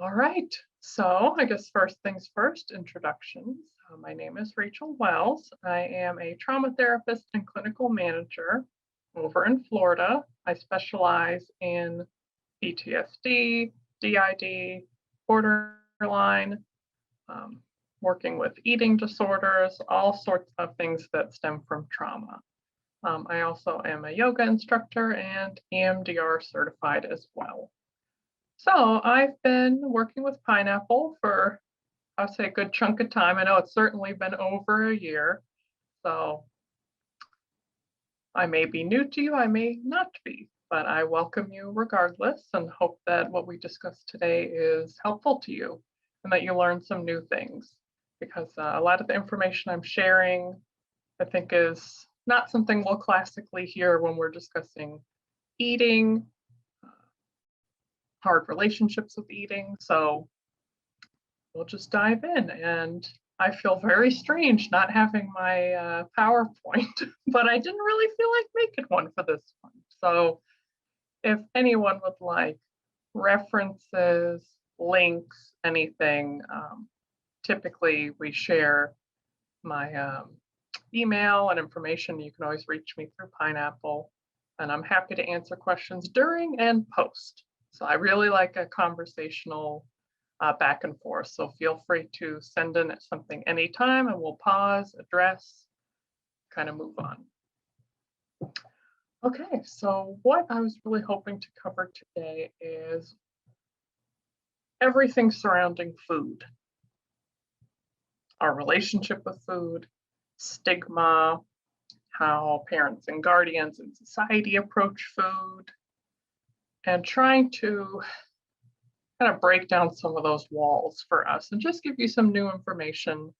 All right. So I guess first things first, introductions. My name is Rachael Wells. I am a trauma therapist and clinical manager over in Florida. I specialize in PTSD, DID, borderline, um, working with eating disorders, all sorts of things that stem from trauma. I also am a yoga instructor and EMDR certified as well. So I've been working with pineapple for, I'd say, a good chunk of time. I know it's certainly been over a year. So I may be new to you, I may not be, but I welcome you regardless and hope that what we discussed today is helpful to you and that you learn some new things, because a lot of the information I'm sharing, I think, is not something we'll classically hear when we're discussing eating, hard relationships with eating. So we'll just dive in. And I feel very strange not having my PowerPoint, but I didn't really feel like making one for this one. So if anyone would like references, links, anything, typically we share my email and information. You can always reach me through Pineapple, and I'm happy to answer questions during and post. So I really like a conversational back and forth. So feel free to send in something anytime and we'll pause, address, kind of move on. Okay, so what I was really hoping to cover today is everything surrounding food, our relationship with food, stigma, how parents and guardians and society approach food, and trying to kind of break down some of those walls for us and just give you some new information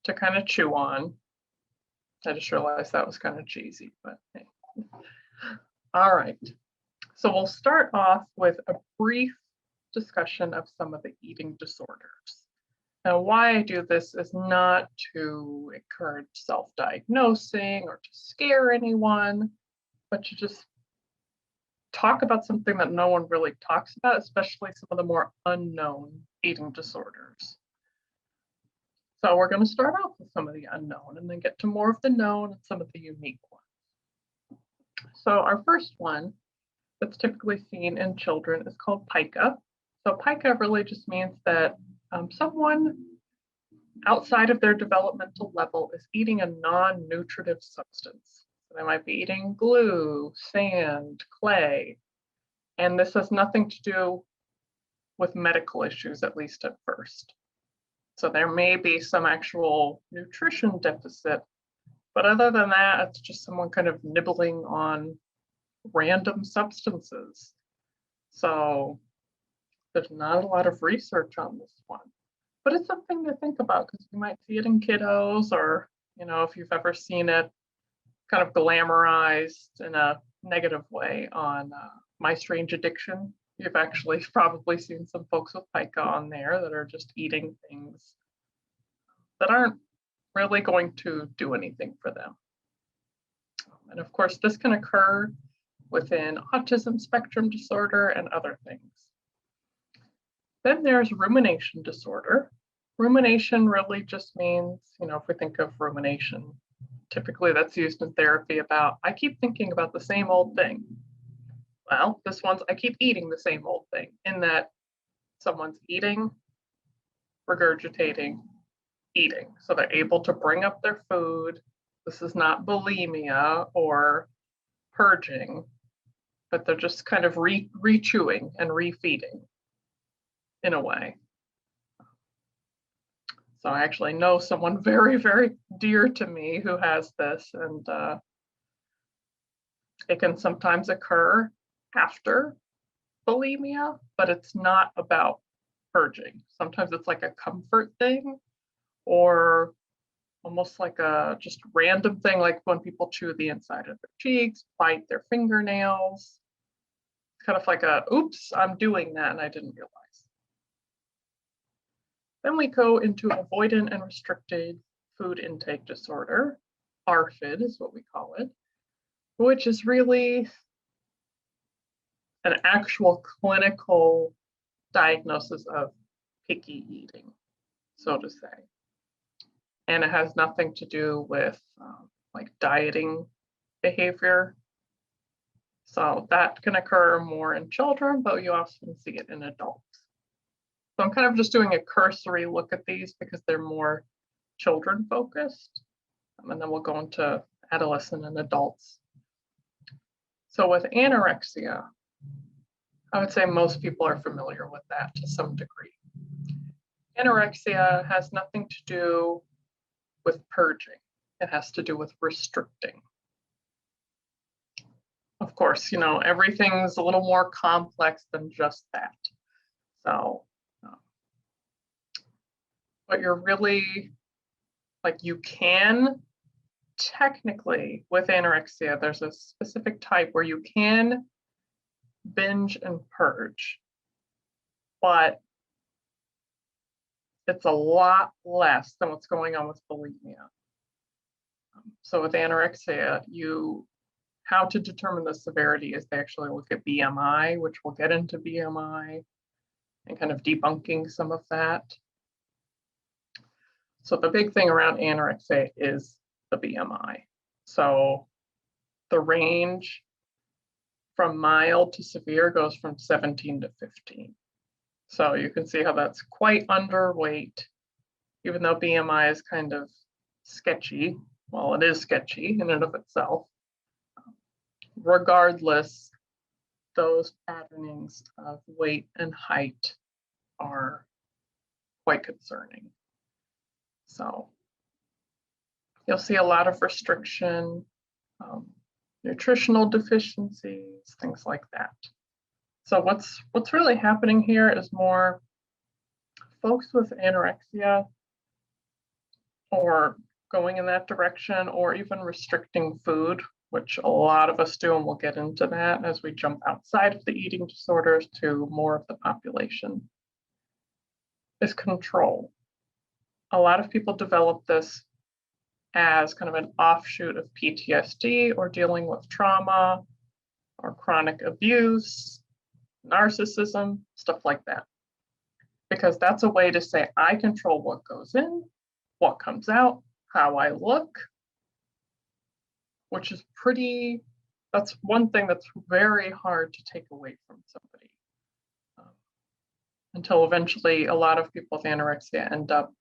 to kind of chew on. I just realized that was kind of cheesy, but hey. All right. So we'll start off with a brief discussion of some of the eating disorders. Now, why I do this is not to encourage self-diagnosing or to scare anyone, but to just talk about something that no one really talks about, especially some of the more unknown eating disorders. So we're going to start off with some of the unknown and then get to more of the known and some of the unique ones. So our first one that's typically seen in children is called pica. So pica really just means that someone outside of their developmental level is eating a non-nutritive substance. So they might be eating glue, sand, clay, and this has nothing to do with medical issues, at least at first. So there may be some actual nutrition deficit, but other than that, it's just someone kind of nibbling on random substances. So there's not a lot of research on this one, but it's something to think about because you might see it in kiddos, or, you know, if you've ever seen it kind of glamorized in a negative way on My Strange Addiction, you've actually probably seen some folks with pica on there that are just eating things that aren't really going to do anything for them. And of course, this can occur within autism spectrum disorder and other things. Then there's rumination disorder. Rumination really just means, you know, if we think of rumination, typically that's used in therapy about, I keep thinking about the same old thing. Well, this one's, I keep eating the same old thing, in that someone's eating, regurgitating, eating. So they're able to bring up their food. This is not bulimia or purging, but they're just kind of re-chewing and refeeding in a way. So I actually know someone very, very dear to me who has this, and it can sometimes occur after bulimia, but it's not about purging. Sometimes it's like a comfort thing, or almost like a just random thing, like when people chew the inside of their cheeks, bite their fingernails. It's kind of like a, oops, I'm doing that and I didn't realize. Then we go into avoidant and restricted food intake disorder. Rfid is what we call it, which is really an actual clinical diagnosis of picky eating, so to say. And it has nothing to do with like dieting behavior. So that can occur more in children, but you often see it in adults. So I'm kind of just doing a cursory look at these because they're more children focused. And then we'll go into adolescent and adults. So with anorexia, I would say most people are familiar with that to some degree. Anorexia has nothing to do with purging. It has to do with restricting. Of course, you know, everything's a little more complex than just that. So, but you're really, like, you can technically, with anorexia, there's a specific type where you can binge and purge, but it's a lot less than what's going on with bulimia. So with anorexia, how to determine the severity is they actually look at BMI, which we'll get into BMI and kind of debunking some of that. So the big thing around anorexia is the BMI. So the range from mild to severe goes from 17 to 15. So you can see how that's quite underweight, even though BMI is kind of sketchy. Well, it is sketchy in and of itself. Regardless, those patternings of weight and height are quite concerning. So you'll see a lot of restriction, nutritional deficiencies, things like that. So what's really happening here is more folks with anorexia or going in that direction, or even restricting food, which a lot of us do, and we'll get into that as we jump outside of the eating disorders to more of the population, is control. A lot of people develop this as kind of an offshoot of PTSD or dealing with trauma or chronic abuse, narcissism, stuff like that. Because that's a way to say, I control what goes in, what comes out, how I look, which is that's one thing that's very hard to take away from somebody. Until eventually a lot of people with anorexia end up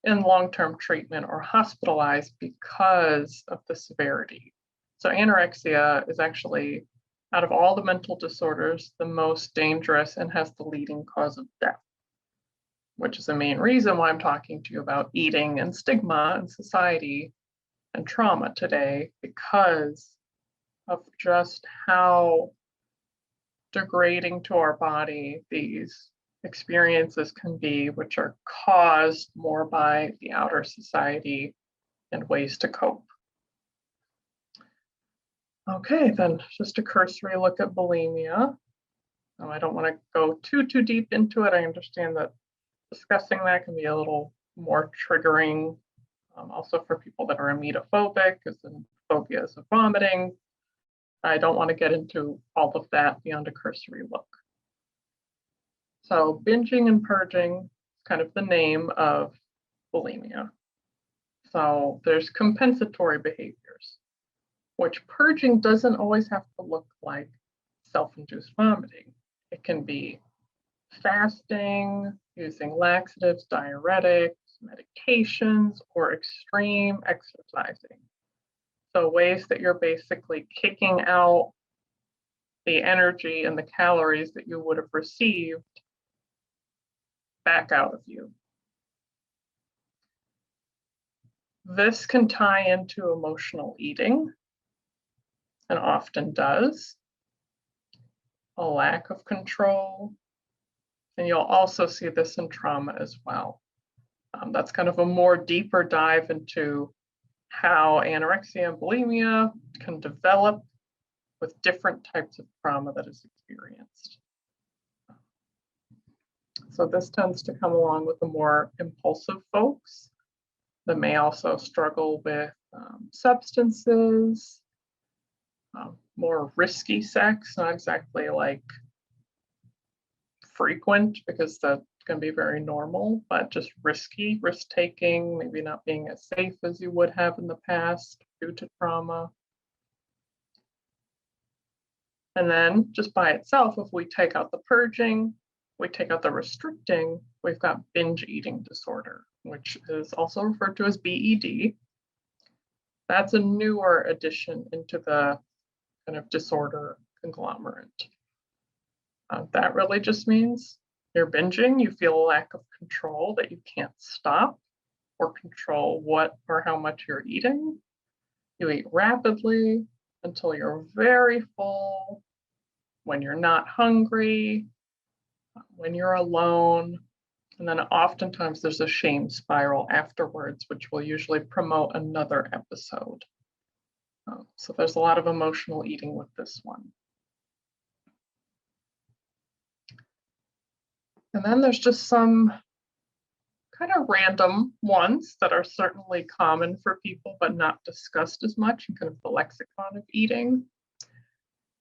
in long-term treatment or hospitalized because of the severity. So anorexia is actually, out of all the mental disorders, the most dangerous and has the leading cause of death, which is the main reason why I'm talking to you about eating and stigma in society and trauma today, because of just how degrading to our body these experiences can be, which are caused more by the outer society and ways to cope. Okay, then just a cursory look at bulimia. I don't want to go too deep into it. I understand that discussing that can be a little more triggering, also for people that are emetophobic, because phobia is of vomiting. I don't want to get into all of that beyond a cursory look. So binging and purging is kind of the name of bulimia. So there's compensatory behaviors, which purging doesn't always have to look like self-induced vomiting. It can be fasting, using laxatives, diuretics, medications, or extreme exercising. So ways that you're basically kicking out the energy and the calories that you would have received back out of you. This can tie into emotional eating, and often does, a lack of control, and you'll also see this in trauma as well. That's kind of a more deeper dive into how anorexia and bulimia can develop with different types of trauma that is experienced. So this tends to come along with the more impulsive folks that may also struggle with substances, more risky sex, not exactly like frequent because that can be very normal, but just risky, risk-taking, maybe not being as safe as you would have in the past due to trauma. And then just by itself, if we take out the purging, we take out the restricting, we've got binge eating disorder, which is also referred to as BED. That's a newer addition into the kind of disorder conglomerate. That really just means you're binging, you feel a lack of control that you can't stop or control what or how much you're eating. You eat rapidly until you're very full, when you're not hungry, when you're alone, and then oftentimes there's a shame spiral afterwards, which will usually promote another episode. So there's a lot of emotional eating with this one. And then there's just some kind of random ones that are certainly common for people, but not discussed as much in kind of the lexicon of eating.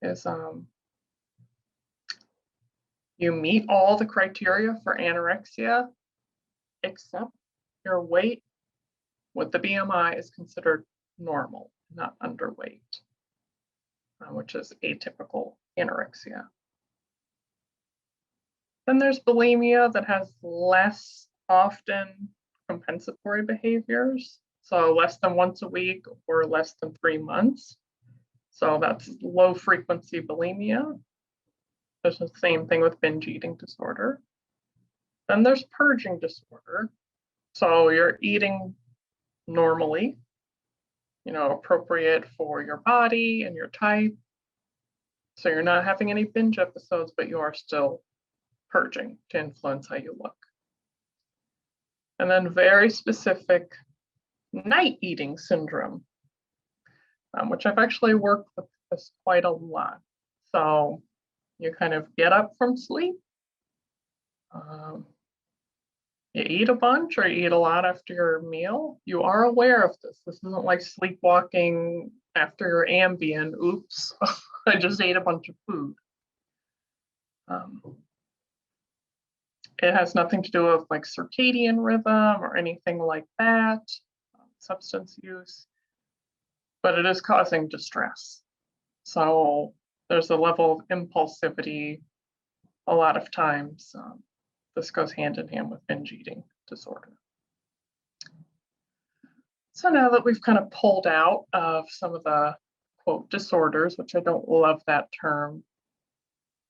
Is you meet all the criteria for anorexia, except your weight with the BMI is considered normal, not underweight, which is atypical anorexia. Then there's bulimia that has less often compensatory behaviors, so less than once a week or less than 3 months. So that's low frequency bulimia. There's the same thing with binge eating disorder. Then there's purging disorder. So you're eating normally, appropriate for your body and your type. So you're not having any binge episodes, but you are still purging to influence how you look. And then very specific night eating syndrome, which I've actually worked with this quite a lot. So you kind of get up from sleep, you eat a bunch or you eat a lot after your meal. You are aware of this. This isn't like sleepwalking after your Ambien. Oops, I just ate a bunch of food. It has nothing to do with like circadian rhythm or anything like that, substance use, but it is causing distress. So there's a level of impulsivity. A lot of times, this goes hand in hand with binge eating disorder. So now that we've kind of pulled out of some of the quote disorders, which I don't love that term,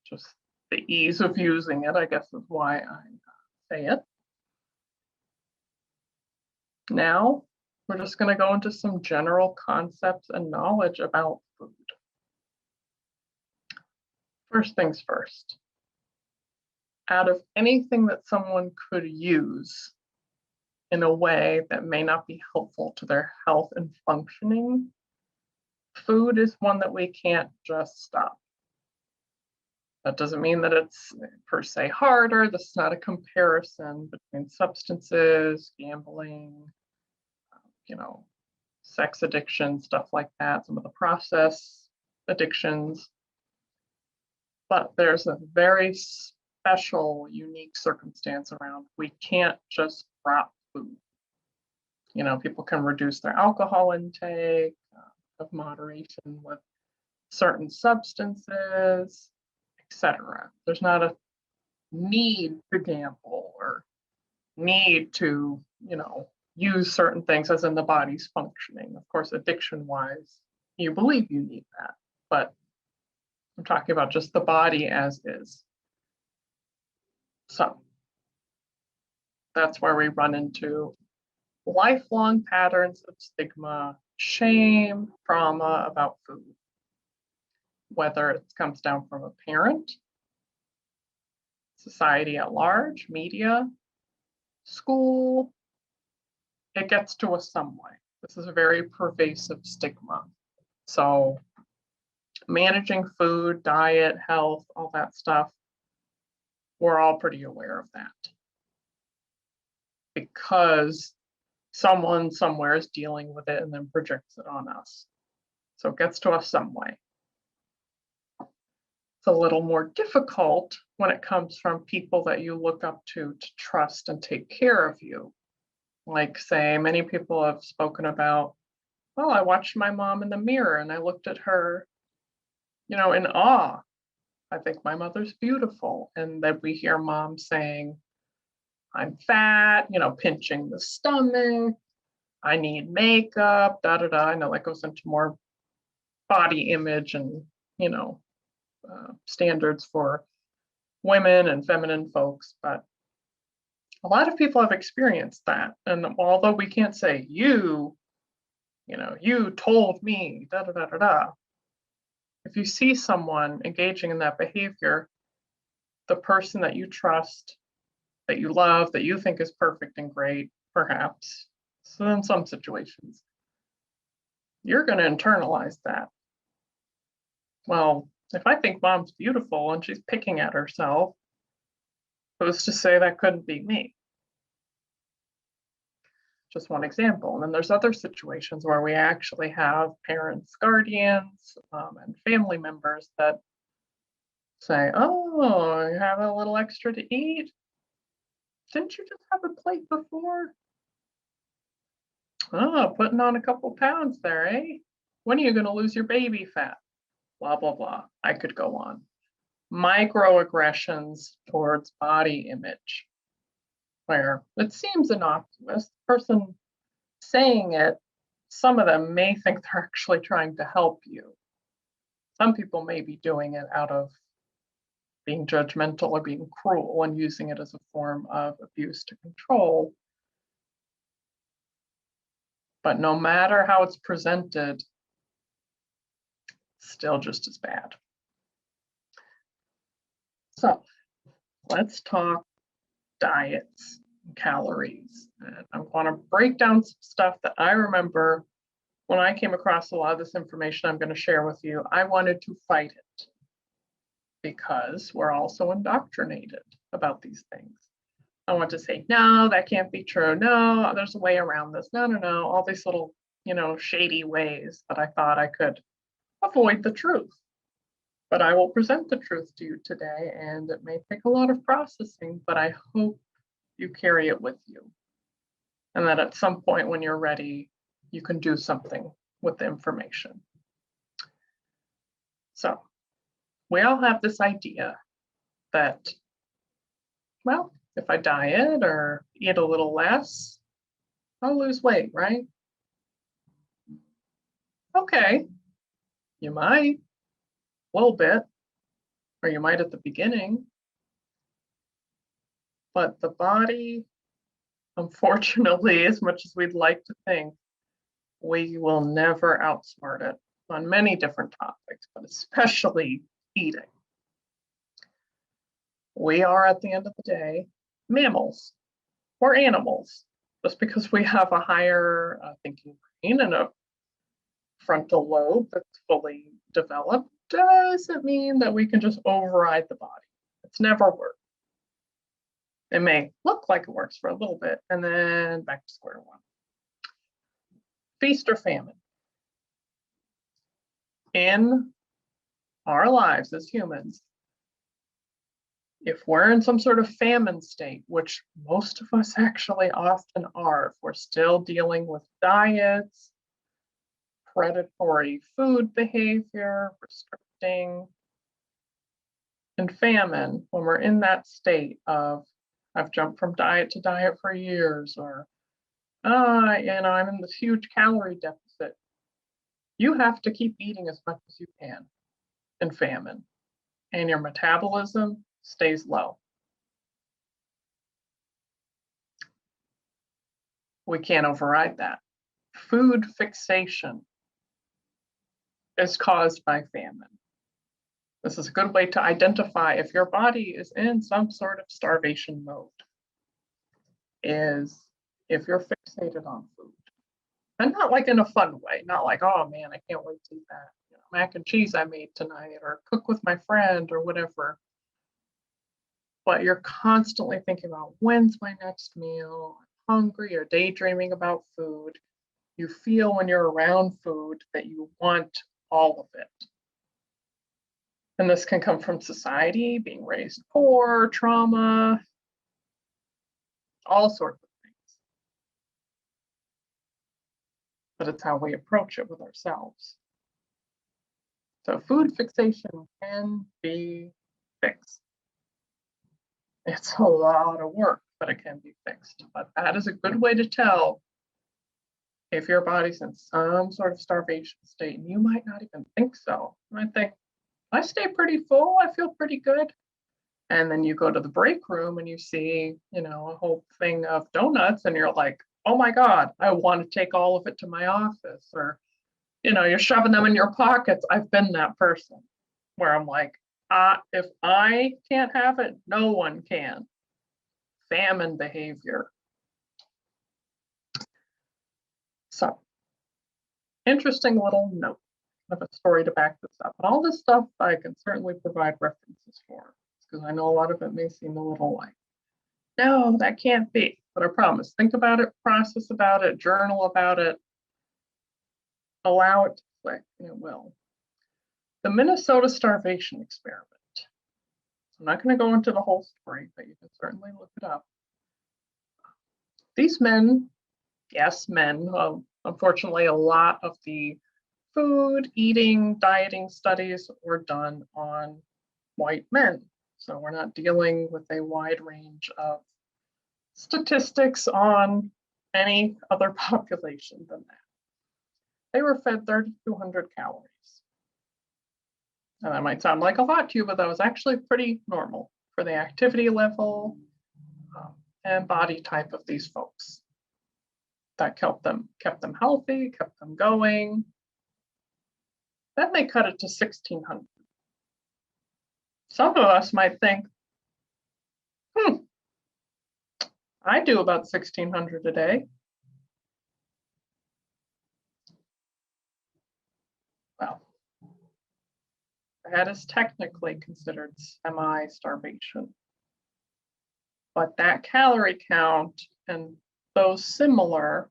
just the ease of using it, I guess is why I say it. Now we're just going to go into some general concepts and knowledge about food. First things first. Out of anything that someone could use in a way that may not be helpful to their health and functioning, food is one that we can't just stop. That doesn't mean that it's per se harder. This is not a comparison between substances, gambling, sex addiction, stuff like that, some of the process addictions. But there's a very special, unique circumstance around. We can't just drop food. People can reduce their alcohol intake, of moderation with certain substances, etc. There's not a need to gamble or need to, use certain things as in the body's functioning. Of course, addiction-wise, you believe you need that, but I'm talking about just the body as is. So that's where we run into lifelong patterns of stigma, shame, trauma about food, whether it comes down from a parent, society at large, media, school, it gets to us some way. This is a very pervasive stigma. So managing food, diet, health, all that stuff, we're all pretty aware of that because someone somewhere is dealing with it and then projects it on us. So it gets to us some way. It's a little more difficult when it comes from people that you look up to trust and take care of you. Like, say, many people have spoken about, well, I watched my mom in the mirror and I looked at her, in awe. I think my mother's beautiful. And then we hear mom saying, I'm fat, pinching the stomach, I need makeup, da da da. I know that goes into more body image and, standards for women and feminine folks, but a lot of people have experienced that. And although we can't say you told me, da da da da da, if you see someone engaging in that behavior, the person that you trust, that you love, that you think is perfect and great, perhaps, so in some situations, you're going to internalize that. Well, if I think mom's beautiful and she's picking at herself, who's to say that couldn't be me? Just one example. And then there's other situations where we actually have parents, guardians, and family members that say, oh, you have a little extra to eat? Didn't you just have a plate before? Oh, putting on a couple pounds there, eh? When are you going to lose your baby fat? Blah, blah, blah. I could go on. Microaggressions towards body image, where it seems innocuous. The person saying it, some of them may think they're actually trying to help you. Some people may be doing it out of being judgmental or being cruel and using it as a form of abuse to control. But no matter how it's presented, it's still just as bad. So let's talk diets and calories. And I'm going to break down some stuff that I remember when I came across a lot of this information I'm going to share with you. I wanted to fight it because we're also indoctrinated about these things. I want to say, no, that can't be true. No, there's a way around this. No, no, no. All these little, shady ways that I thought I could avoid the truth. But I will present the truth to you today, and it may take a lot of processing, but I hope you carry it with you. And that at some point when you're ready, you can do something with the information. So we all have this idea that, well, if I diet or eat a little less, I'll lose weight, right? Okay, you might, a little bit, or you might at the beginning. But the body, unfortunately, as much as we'd like to think, we will never outsmart it on many different topics, but especially eating. We are, at the end of the day, mammals or animals. Just because we have a higher thinking brain and a frontal lobe that's fully developed doesn't mean that we can just override the body. It's never worked. It may look like it works for a little bit and then back to square one. Feast or famine. In our lives as humans, if we're in some sort of famine state, which most of us actually often are, if we're still dealing with diets, predatory food behavior, restricting, and famine, when we're in that state of, I've jumped from diet to diet for years, or, I'm in this huge calorie deficit, you have to keep eating as much as you can in famine, and your metabolism stays low. We can't override that. Food fixation is caused by famine. This is a good way to identify if your body is in some sort of starvation mode, is if you're fixated on food. And not like in a fun way, not like, oh man, I can't wait to eat that mac and cheese I made tonight, or cook with my friend or whatever. But you're constantly thinking about, when's my next meal? I'm hungry, or daydreaming about food. You feel when you're around food that you want all of it. And this can come from society, being raised poor, trauma, all sorts of things. But it's how we approach it with ourselves. So food fixation can be fixed. It's a lot of work, but it can be fixed. But that is a good way to tell if your body's in some sort of starvation state, and you might not even think so. You might think, I stay pretty full, I feel pretty good. And then you go to the break room and you see, a whole thing of donuts, and you're like, oh my God, I want to take all of it to my office. Or, you're shoving them in your pockets. I've been that person where I'm like, if I can't have it, no one can. Famine behavior. So, interesting little note of a story to back this up. And all this stuff I can certainly provide references for, because I know a lot of it may seem a little like, no, that can't be. But I promise, think about it, process about it, journal about it, allow it to click, and it will. The Minnesota starvation experiment. I'm not going to go into the whole story, but you can certainly look it up. These men, yes, men, unfortunately, a lot of the food, eating, dieting studies were done on white men. So we're not dealing with a wide range of statistics on any other population than that. They were fed 3,200 calories. And that might sound like a lot to you, but that was actually pretty normal for the activity level and body type of these folks. That kept them healthy, kept them going. Then they cut it to 1,600. Some of us might think, I do about 1,600 a day. Well, that is technically considered semi-starvation. But that calorie count and those similar,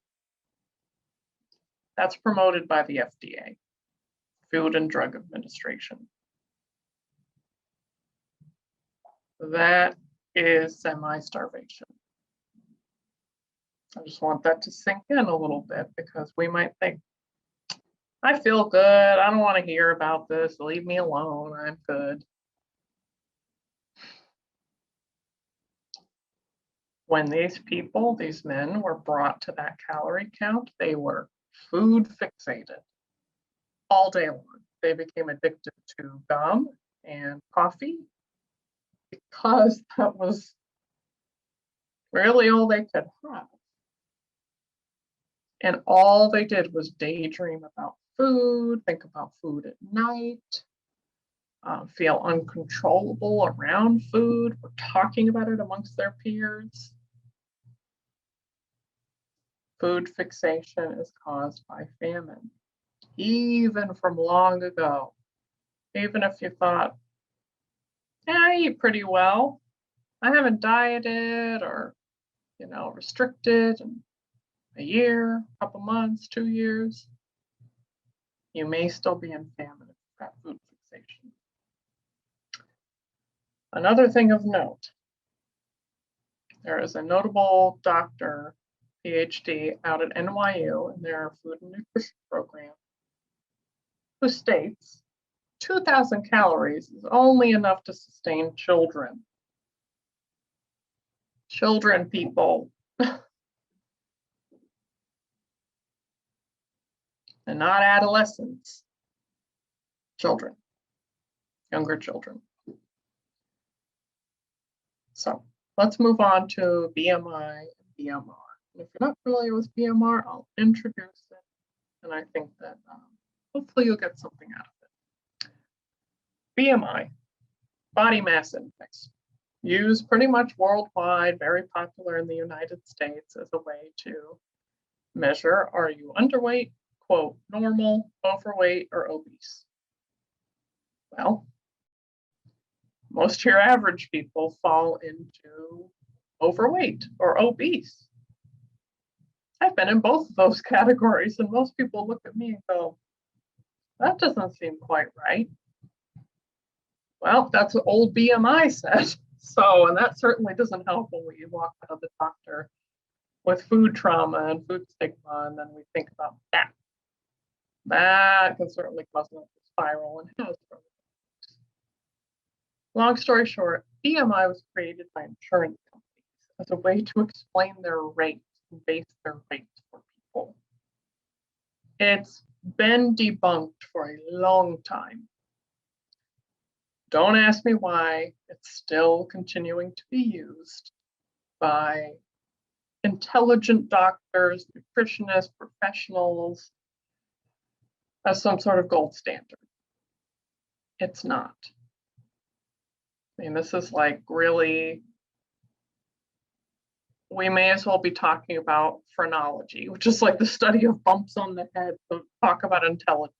that's promoted by the FDA, Food and Drug Administration. That is semi-starvation. I just want that to sink in a little bit, because we might think, I feel good, I don't want to hear about this, leave me alone, I'm good. When these people, these men, were brought to that calorie count, they were food fixated all day long. They became addicted to gum and coffee because that was really all they could have. And all they did was daydream about food, think about food at night, feel uncontrollable around food, were talking about it amongst their peers. Food fixation is caused by famine, even from long ago. Even if you thought, yeah, I eat pretty well, I haven't dieted or, restricted in a year, a couple months, 2 years, you may still be in famine if you've got food fixation. Another thing of note, there is a notable doctor, PhD, out at NYU in their food and nutrition program, who states 2,000 calories is only enough to sustain children. Children, people. And not adolescents. Children. Younger children. So let's move on to BMI and BMR. And if you're not familiar with BMR, I'll introduce it. And I think that hopefully you'll get something out of it. BMI, body mass index, used pretty much worldwide, very popular in the United States as a way to measure, are you underweight, quote, normal, overweight, or obese? Well, most of your average people fall into overweight or obese. I've been in both of those categories, and most people look at me and go, that doesn't seem quite right. Well, that's what old BMI said. So, and that certainly doesn't help when we walk out of the doctor with food trauma and food stigma, and then we think about that. That can certainly cause a spiral and has. Long story short, BMI was created by insurance companies as a way to explain their rates and base their rates for people. It's been debunked for a long time. Don't ask me why. It's still continuing to be used by intelligent doctors, nutritionists, professionals as some sort of gold standard. It's not. I mean, this is like really, we may as well be talking about phrenology, which is like the study of bumps on the head, so talk about intelligence.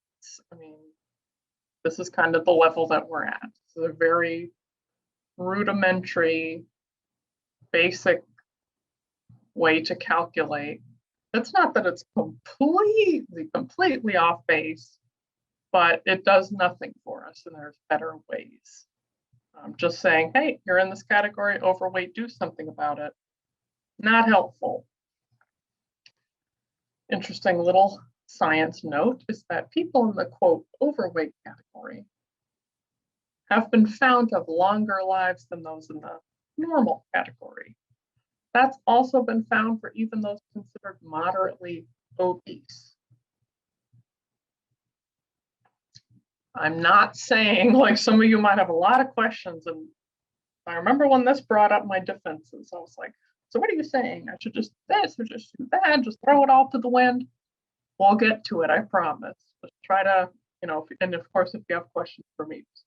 I mean, this is kind of the level that we're at. This is a very rudimentary, basic way to calculate. It's not that it's completely off base, but it does nothing for us, and there's better ways. I'm just saying, hey, you're in this category, overweight, do something about it. Not helpful. Interesting little science note is that people in the quote overweight category have been found to have longer lives than those in the normal category. That's also been found for even those considered moderately obese. I'm not saying, like, some of you might have a lot of questions, and I remember when this brought up my defenses, I was like, so what are you saying? I should just this or just do that, just throw it all to the wind? We'll get to it, I promise. Just try to, and of course, if you have questions for me, just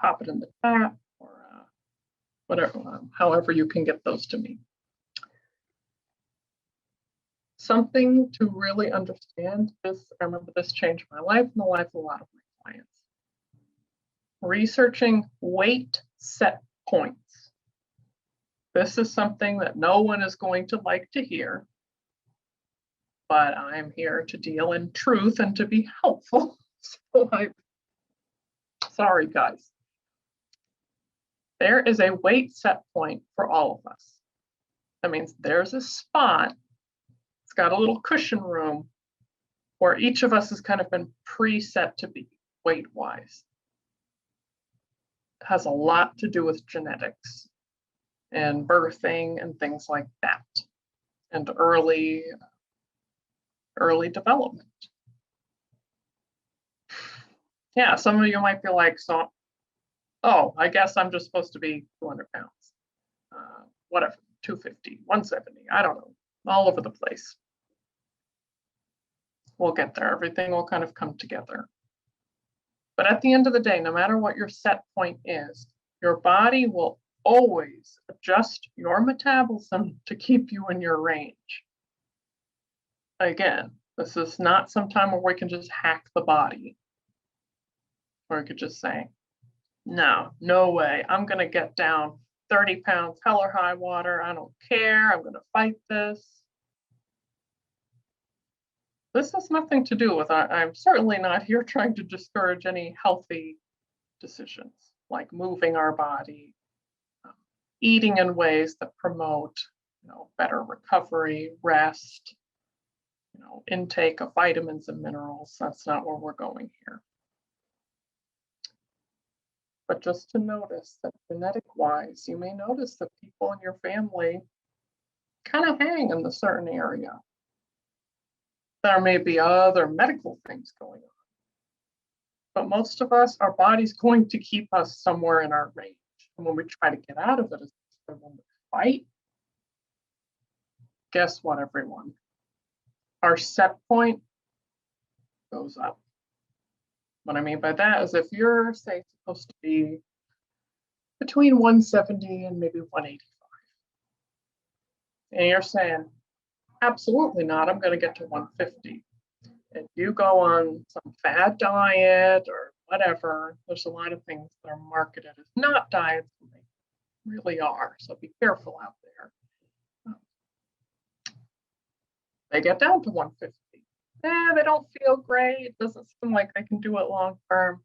pop it in the chat or whatever, however you can get those to me. Something to really understand is, I remember this changed my life and the life of a lot of my clients. Researching weight set points. This is something that no one is going to like to hear, but I'm here to deal in truth and to be helpful. So sorry, guys. There is a weight set point for all of us. That means there's a spot. It's got a little cushion room where each of us has kind of been preset to be weight-wise. It has a lot to do with genetics and birthing and things like that, and early development. Yeah, some of you might be like, so, oh, I guess I'm just supposed to be 200 pounds, whatever, 250, 170, I don't know, all over the place. We'll get there. Everything will kind of come together. But at the end of the day, no matter what your set point is, your body will always adjust your metabolism to keep you in your range. Again, this is not some time where we can just hack the body. Or we could just say, no way, I'm going to get down 30 pounds, hell or high water. I don't care. I'm going to fight this. This has nothing to do with, I'm certainly not here trying to discourage any healthy decisions, like moving our body, eating in ways that promote, better recovery, rest, intake of vitamins and minerals. That's not where we're going here. But just to notice that genetic-wise, you may notice that people in your family kind of hang in the certain area. There may be other medical things going on. But most of us, our body's going to keep us somewhere in our range. And when we try to get out of it, especially when we fight, guess what, everyone? Our set point goes up. What I mean by that is if you're, say, supposed to be between 170 and maybe 185, and you're saying, absolutely not, I'm going to get to 150. And you go on some fad diet or whatever, there's a lot of things that are marketed as not diets, and they really are. So be careful out there. They get down to 150. They don't feel great. It doesn't seem like I can do it long term.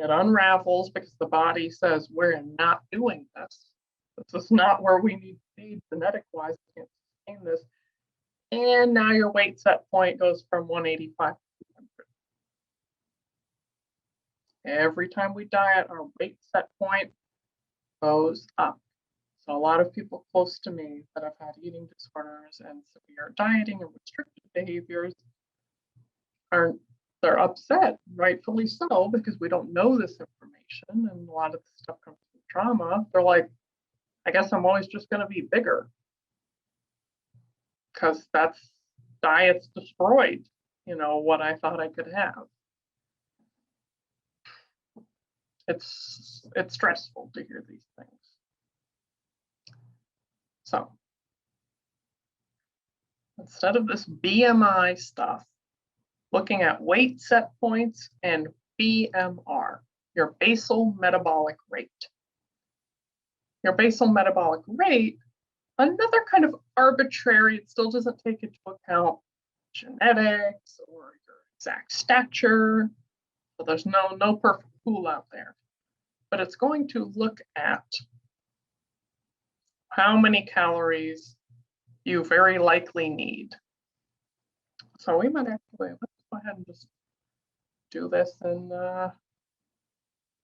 It unravels because the body says, we're not doing this. This is not where we need to be genetic-wise. We can't sustain this. And now your weight set point goes from 185 to 200. Every time we diet, our weight set point goes up. So a lot of people close to me that have had eating disorders and severe dieting and restrictive behaviors they're upset, rightfully so, because we don't know this information, and a lot of the stuff comes from trauma. They're like, I guess I'm always just going to be bigger because diet's destroyed, what I thought I could have. It's stressful to hear these things. So instead of this BMI stuff, looking at weight set points and BMR, your basal metabolic rate. Your basal metabolic rate, another kind of arbitrary, it still doesn't take into account genetics or your exact stature. So there's no perfect pool out there. But it's going to look at how many calories you very likely need. So we might actually, let's go ahead and just do this in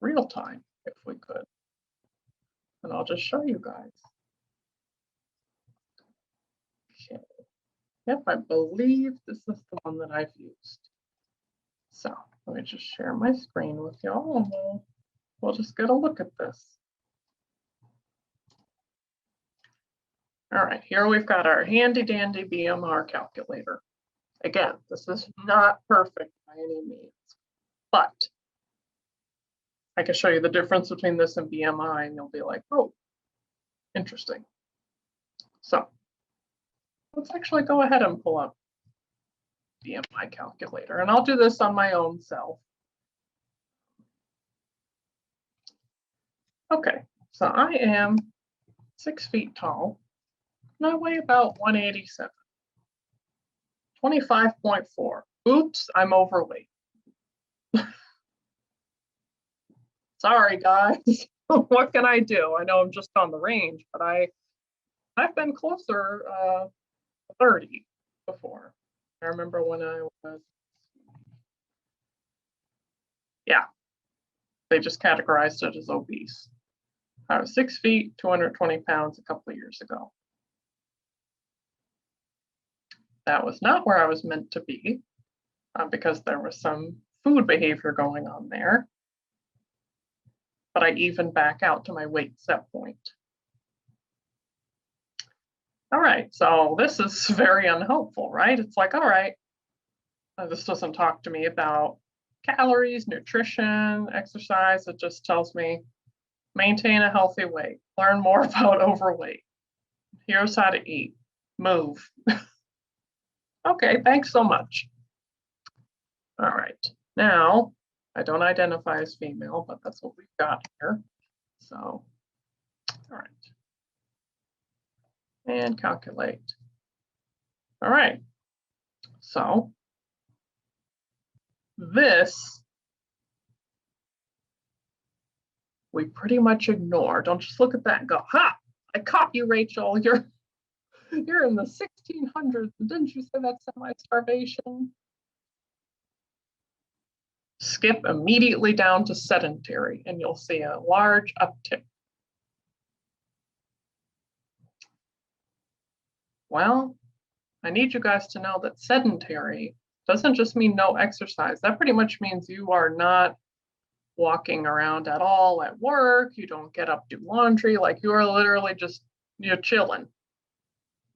real time if we could. And I'll just show you guys. Okay. Yep, I believe this is the one that I've used. So let me just share my screen with y'all and we'll just get a look at this. All right, here we've got our handy dandy Bmr calculator. Again, this is not perfect by any means, but I can show you the difference between this and BMI and you'll be like, oh, interesting. So let's actually go ahead and pull up BMI calculator, and I'll do this on my own self. Okay, so I am 6 feet tall and I weigh about 187. 25.4. Oops, I'm overweight. Sorry, guys. What can I do? I know I'm just on the range, but I've been closer to 30 before. I remember when I was, yeah, they just categorized it as obese. I was 6 feet, 220 pounds a couple of years ago. That was not where I was meant to be because there was some food behavior going on there. But I even back out to my weight set point. All right, so this is very unhelpful, right? It's like, all right, this doesn't talk to me about calories, nutrition, exercise. It just tells me maintain a healthy weight, learn more about overweight. Here's how to eat, move. Okay, thanks so much. All right, now I don't identify as female, but that's what we've got here. So, all right. And calculate. All right, so this we pretty much ignore. Don't just look at that and go, ha, I caught you, Rachel. You're in the 1600s. Didn't you say that's semi-starvation? Skip immediately down to sedentary and you'll see a large uptick. Well, I need you guys to know that sedentary doesn't just mean no exercise. That pretty much means you are not walking around at all at work. You don't get up, do laundry. Like you are literally just, you're chilling.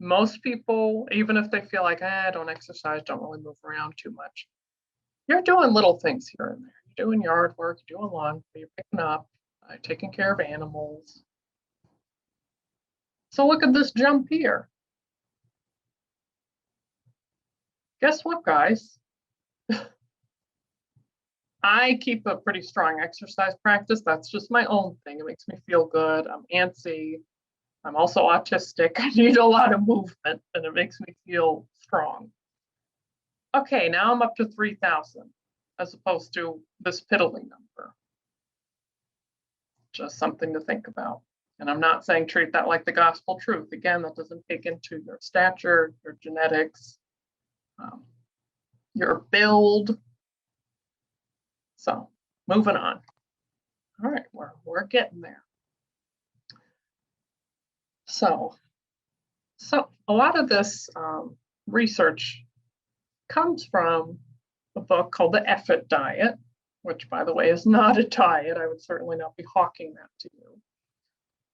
Most people, even if they feel like, I don't exercise, don't really move around too much, you're doing little things here and there. You're doing yard work, you're doing laundry, you're picking up, taking care of animals. So look at this jump here. Guess what, guys? I keep a pretty strong exercise practice. That's just my own thing. It makes me feel good. I'm antsy. I'm also autistic. I need a lot of movement and it makes me feel strong. Okay, now I'm up to 3,000 as opposed to this piddling number. Just something to think about. And I'm not saying treat that like the gospel truth. Again, that doesn't take into your stature, your genetics, your build. So moving on. All right, we're getting there. So a lot of this research comes from a book called The Rfid Diet, which, by the way, is not a diet. I would certainly not be hawking that to you,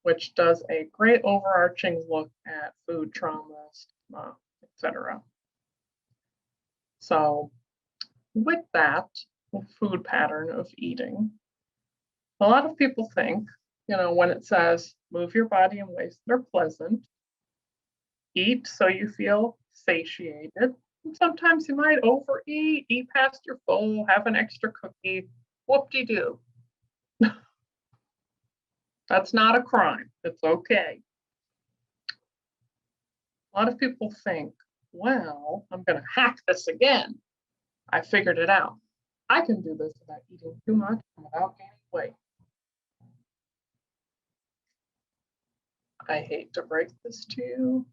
which does a great overarching look at food trauma, stigma, etc. So with that food pattern of eating, a lot of people think, when it says move your body in ways that are pleasant, eat so you feel satiated. And sometimes you might overeat, eat past your full, have an extra cookie, whoop-de-doo. That's not a crime. It's okay. A lot of people think, well, I'm going to hack this again. I figured it out. I can do this without eating too much and without gaining weight. I hate to break this to you,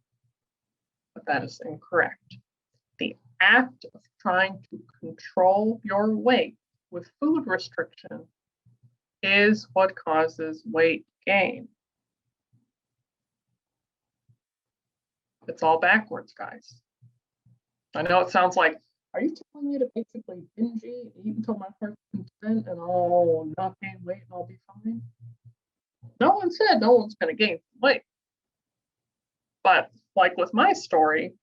but that is incorrect. The act of trying to control your weight with food restriction is what causes weight gain. It's all backwards, guys. I know it sounds like, are you telling me to basically binge eat until my heart's content and I'll not gain weight and I'll be fine? No one said no one's going to gain weight. But like with my story,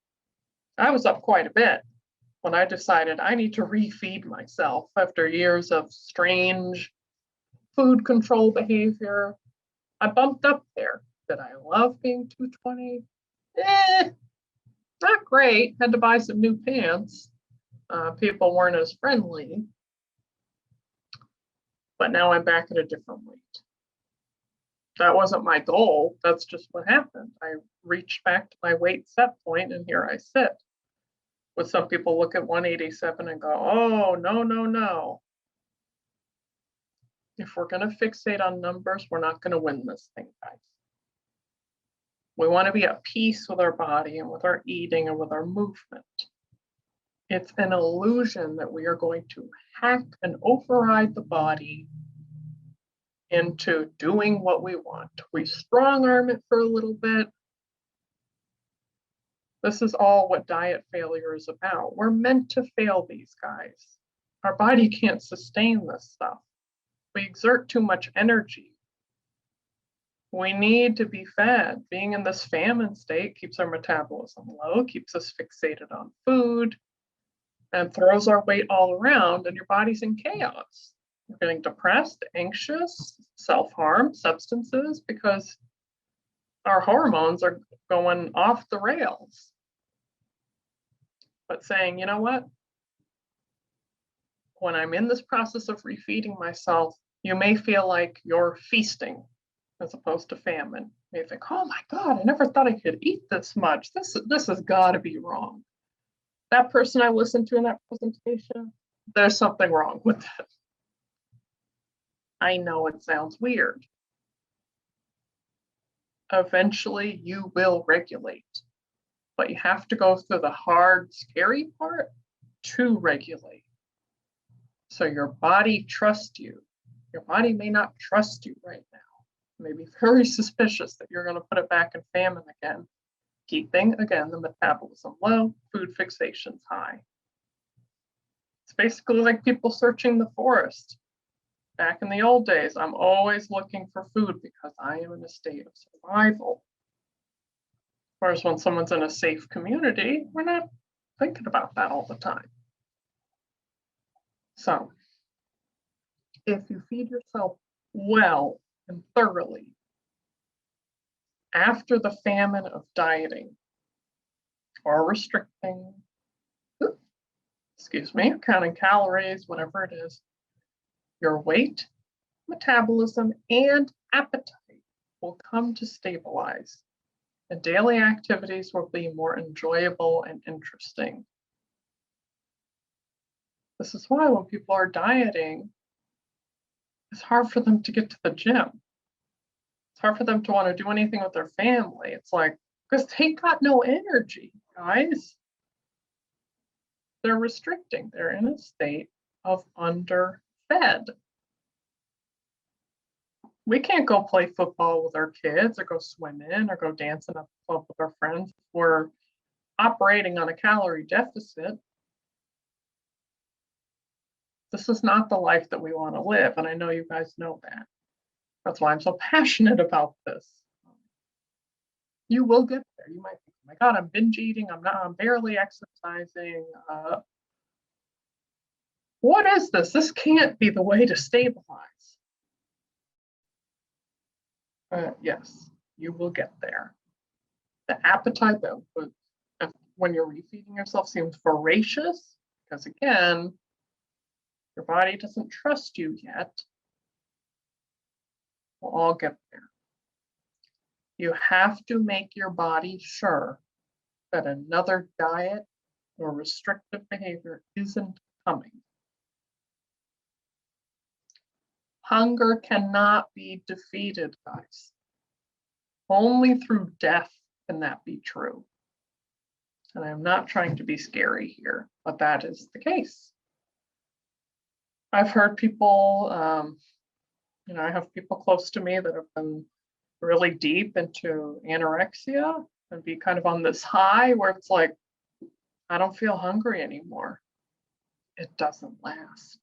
I was up quite a bit when I decided I need to refeed myself after years of strange food control behavior. I bumped up there. Did I love being 220? Not great. Had to buy some new pants. People weren't as friendly. But now I'm back at a different weight. That wasn't my goal. That's just what happened. I reached back to my weight set point, and here I sit. With some people look at 187 and go, oh, no, no, no. If we're going to fixate on numbers, we're not going to win this thing, guys. We want to be at peace with our body and with our eating and with our movement. It's an illusion that we are going to hack and override the body into doing what we want. We strong arm it for a little bit. This is all what diet failure is about. We're meant to fail these guys. Our body can't sustain this stuff. We exert too much energy. We need to be fed. Being in this famine state keeps our metabolism low, keeps us fixated on food, and throws our weight all around, and your body's in chaos. You're getting depressed, anxious, self-harm, substances, because our hormones are going off the rails. But saying, you know what? When I'm in this process of refeeding myself, you may feel like you're feasting as opposed to famine. You may think, oh my God, I never thought I could eat this much. This has got to be wrong. That person I listened to in that presentation, there's something wrong with it. I know it sounds weird. Eventually, you will regulate, but you have to go through the hard, scary part to regulate. So your body trusts you. Your body may not trust you right now. It may be very suspicious that you're going to put it back in famine again, keeping, again, the metabolism low, food fixations high. It's basically like people searching the forest. Back in the old days, I'm always looking for food because I am in a state of survival. Whereas when someone's in a safe community, we're not thinking about that all the time. So, if you feed yourself well and thoroughly after the famine of dieting or restricting, counting calories, whatever it is, your weight, metabolism, and appetite will come to stabilize, and daily activities will be more enjoyable and interesting. This is why when people are dieting, it's hard for them to get to the gym. It's hard for them to want to do anything with their family. It's like, because they got no energy, guys. They're restricting. They're in a state of underfed. We can't go play football with our kids or go swimming or go dancing at the club with our friends. We're operating on a calorie deficit. This is not the life that we want to live, and I know you guys know that. That's why I'm so passionate about this. You will get there. You might think, oh my God, I'm binge eating. I'm barely exercising. What is this? This can't be the way to stabilize. Yes, you will get there. The appetite that when you're refeeding yourself seems voracious, because again, your body doesn't trust you yet. We'll all get there. You have to make your body sure that another diet or restrictive behavior isn't coming. Hunger cannot be defeated, guys. Only through death can that be true. And I'm not trying to be scary here, but that is the case. I've heard people, I have people close to me that have been really deep into anorexia and be kind of on this high where it's like, I don't feel hungry anymore. It doesn't last.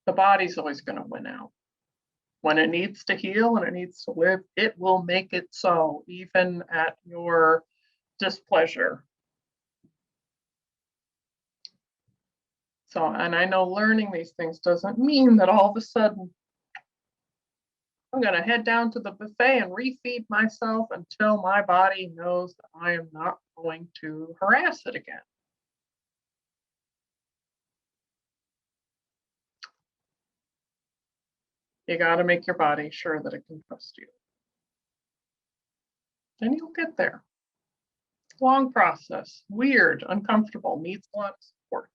The body's always going to win out. When it needs to heal and it needs to live, it will make it so, even at your displeasure. So, and I know learning these things doesn't mean that all of a sudden I'm going to head down to the buffet and refeed myself until my body knows that I am not going to harass it again. You got to make your body sure that it can trust you. And you'll get there. Long process, weird, uncomfortable, needs a lot of support.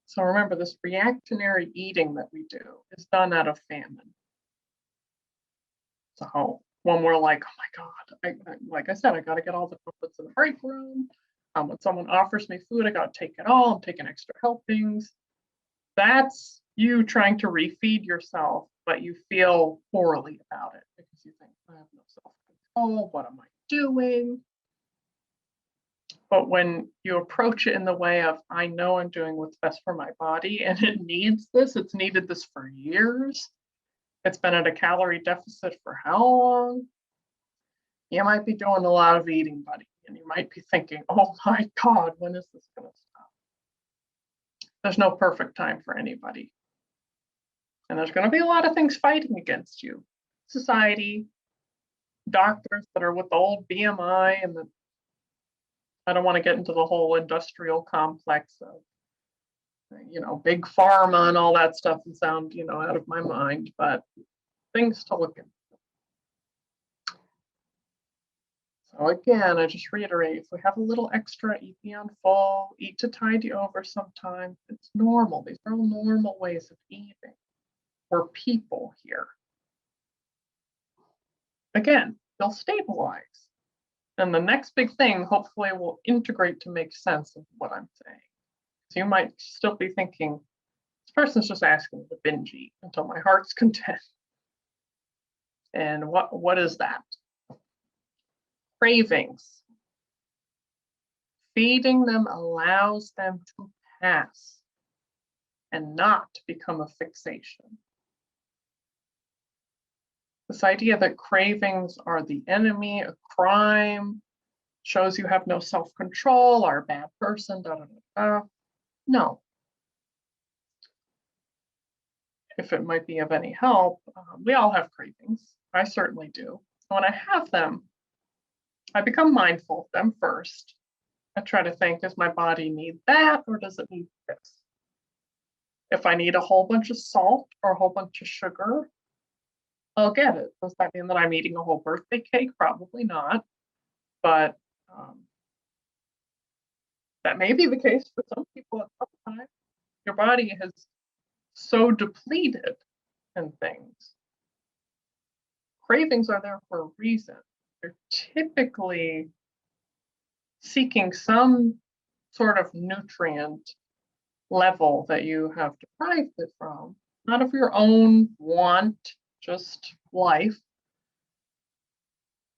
So remember, this reactionary eating that we do is done out of famine. So when we're like, oh my God, like I said, I got to get all the chocolates in the break room. When someone offers me food, I got to take it all. I'm taking extra helpings. That's you trying to refeed yourself, but you feel poorly about it because you think, I have no self-control. What am I doing? But when you approach it in the way of, I know I'm doing what's best for my body and it needs this, it's needed this for years. It's been at a calorie deficit for how long? You might be doing a lot of eating, buddy, and you might be thinking, oh my God, when is this going to stop? There's no perfect time for anybody. And there's going to be a lot of things fighting against you. Society, doctors that are with the old BMI, and I don't want to get into the whole industrial complex of, big pharma and all that stuff and sound, out of my mind, but things to look into. So again, I just reiterate, if we have a little extra, eat beyond full, eat to tide you over sometimes, it's normal. These are all normal ways of eating. We're people here. Again, they'll stabilize. And the next big thing, hopefully, will integrate to make sense of what I'm saying. So you might still be thinking, this person's just asking to binge eat until my heart's content. And what is that? Cravings. Feeding them allows them to pass and not become a fixation. This idea that cravings are the enemy, a crime, shows you have no self-control, are a bad person, da da da da. No. If it might be of any help, we all have cravings. I certainly do. When I have them, I become mindful of them first. I try to think, does my body need that or does it need this? If I need a whole bunch of salt or a whole bunch of sugar, I'll get it. Does that mean that I'm eating a whole birthday cake? Probably not. But That may be the case for some people at some time. Your body has so depleted in things. Cravings are there for a reason. They're typically seeking some sort of nutrient level that you have deprived it from, not of your own want, just life.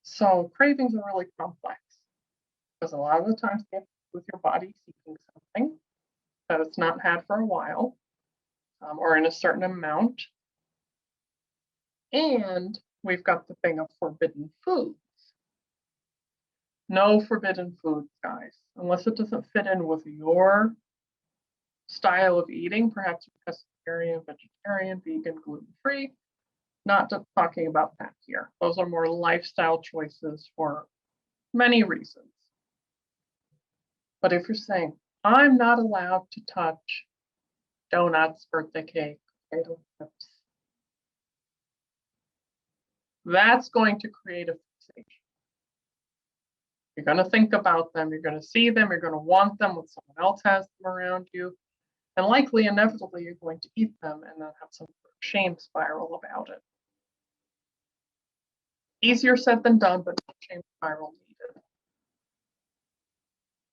So cravings are really complex because a lot of the times they have to do with your body seeking something that it's not had for a while, or in a certain amount. And we've got the thing of forbidden foods. No forbidden foods, guys, unless it doesn't fit in with your style of eating. Perhaps you're pescatarian, vegetarian, vegan, gluten-free. Not just talking about that here. Those are more lifestyle choices for many reasons. But if you're saying, I'm not allowed to touch donuts, birthday cake, potato chips, that's going to create a fixation. You're going to think about them, you're going to see them, you're going to want them when someone else has them around you, and likely, inevitably, you're going to eat them and then have some shame spiral about it. Easier said than done, but no shame spiral needed.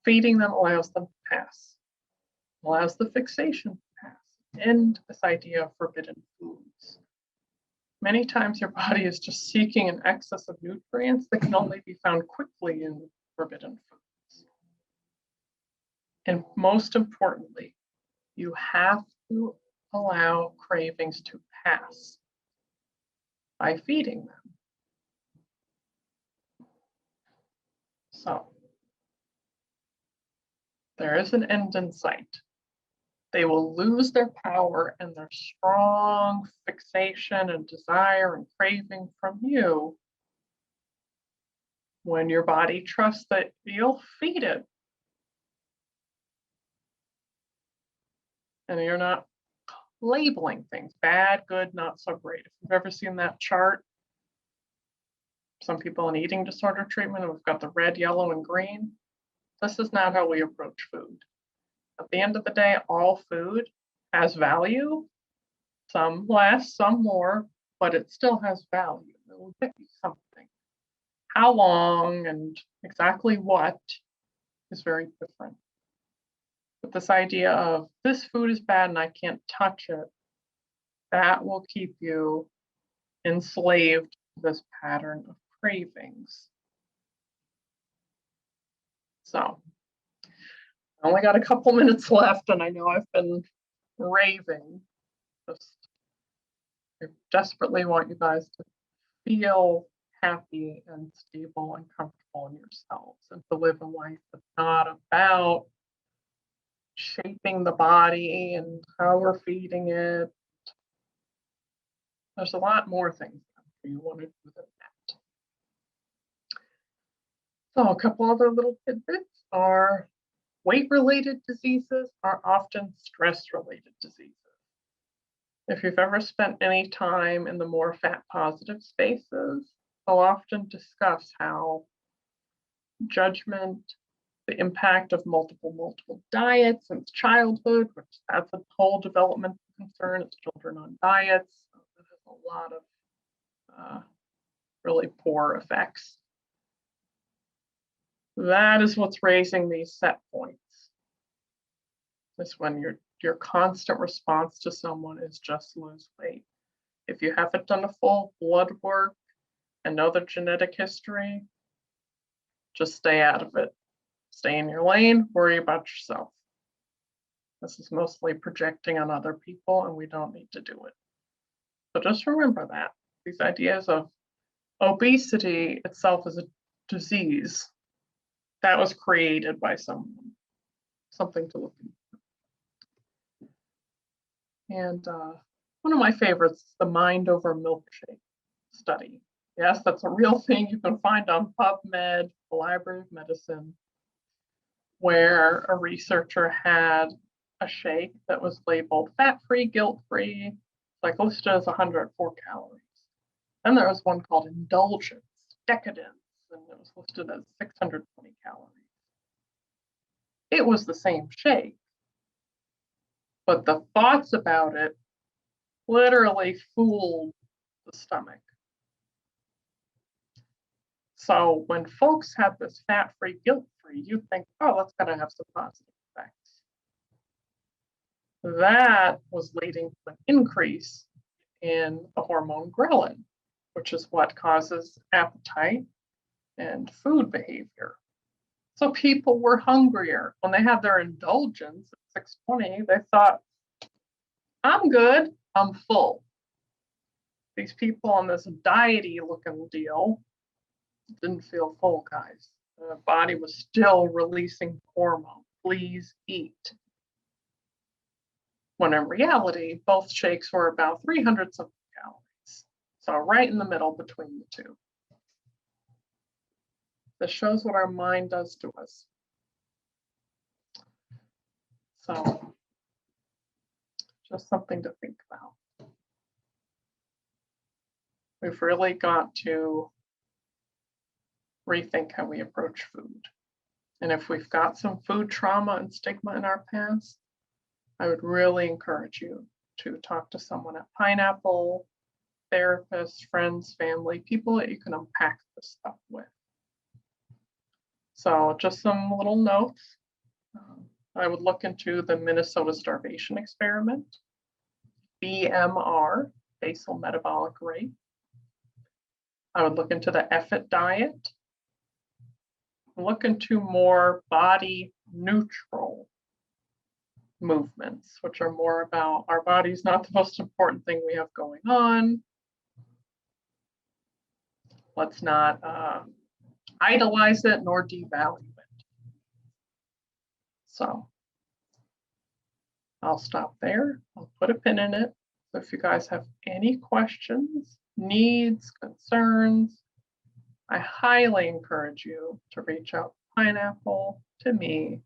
Feeding them allows them to pass, allows the fixation to pass, and this idea of forbidden foods. Many times your body is just seeking an excess of nutrients that can only be found quickly in forbidden foods. And most importantly, you have to allow cravings to pass by feeding them. So there is an end in sight. They will lose their power and their strong fixation and desire and craving from you when your body trusts that you'll feed it. And you're not labeling things, bad, good, not so great. If you've ever seen that chart, some people in eating disorder treatment, and we've got the red, yellow, and green. This is not how we approach food. At the end of the day, all food has value, some less, some more, but it still has value. It will get you something. How long and exactly what is very different. But this idea of this food is bad and I can't touch it, that will keep you enslaved to this pattern of cravings. So I only got a couple minutes left, and I know I've been raving. I desperately want you guys to feel happy and stable and comfortable in yourselves and to live a life that's not about shaping the body and how we're feeding it. There's a lot more things you want to do than that. So a couple other little tidbits are weight-related diseases are often stress-related diseases. If you've ever spent any time in the more fat-positive spaces, they'll often discuss how judgment, the impact of multiple diets since childhood, which that's a whole developmental concern. It's children on diets. That has a lot of really poor effects. That is what's raising these set points. It's when your constant response to someone is just lose weight. If you haven't done a full blood work and know the genetic history, just stay out of it. Stay in your lane, worry about yourself. This is mostly projecting on other people, and we don't need to do it. So just remember that. These ideas of obesity itself is a disease that was created by someone, something to look into. And one of my favorites is the Mind Over Milkshake Study. Yes, that's a real thing you can find on PubMed, the Library of Medicine, where a researcher had a shake that was labeled fat-free, guilt-free, like listed as 104 calories. Then there was one called Indulgence, Decadence, and it was listed as 620 calories. it was the same shake, but the thoughts about it literally fooled the stomach. So when folks have this fat-free, guilt-free, you think, oh, that's going to have some positive effects. That was leading to an increase in the hormone ghrelin, which is what causes appetite and food behavior. So people were hungrier. When they had their indulgence at 6:20, they thought, I'm good, I'm full. These people on this diety looking deal didn't feel full, guys. The body was still releasing hormone, please eat. When in reality, both shakes were about 300 something calories. So right in the middle between the two. This shows what our mind does to us. So just something to think about. We've really got to rethink how we approach food. And if we've got some food trauma and stigma in our past, I would really encourage you to talk to someone at Pineapple, therapists, friends, family, people that you can unpack this stuff with. So just some little notes. I would look into the Minnesota starvation experiment, BMR, basal metabolic rate. I would look into the Rfid diet. Look into more body neutral movements, which are more about our body's not the most important thing we have going on. Let's not idolize it nor devalue it. So I'll stop there. I'll put a pin in it. So if you guys have any questions, needs, concerns, I highly encourage you to reach out to Pineapple, to me.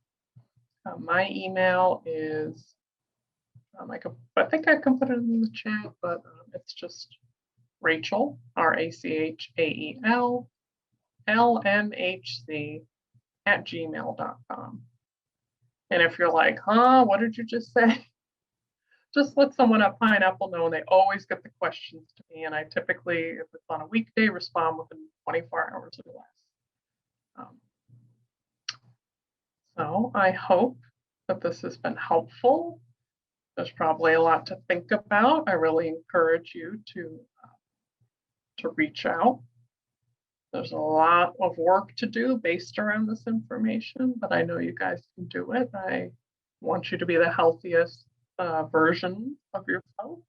My email is, I think I can put it in the chat, but it's just Rachael, RACHAEL, LMHC @gmail.com. And if you're like, what did you just say? Just let someone at Pineapple know, and they always get the questions to me. And I typically, if it's on a weekday, respond within 24 hours or less. So I hope that this has been helpful. There's probably a lot to think about. I really encourage you to reach out. There's a lot of work to do based around this information, but I know you guys can do it. I want you to be the healthiest version of yourself.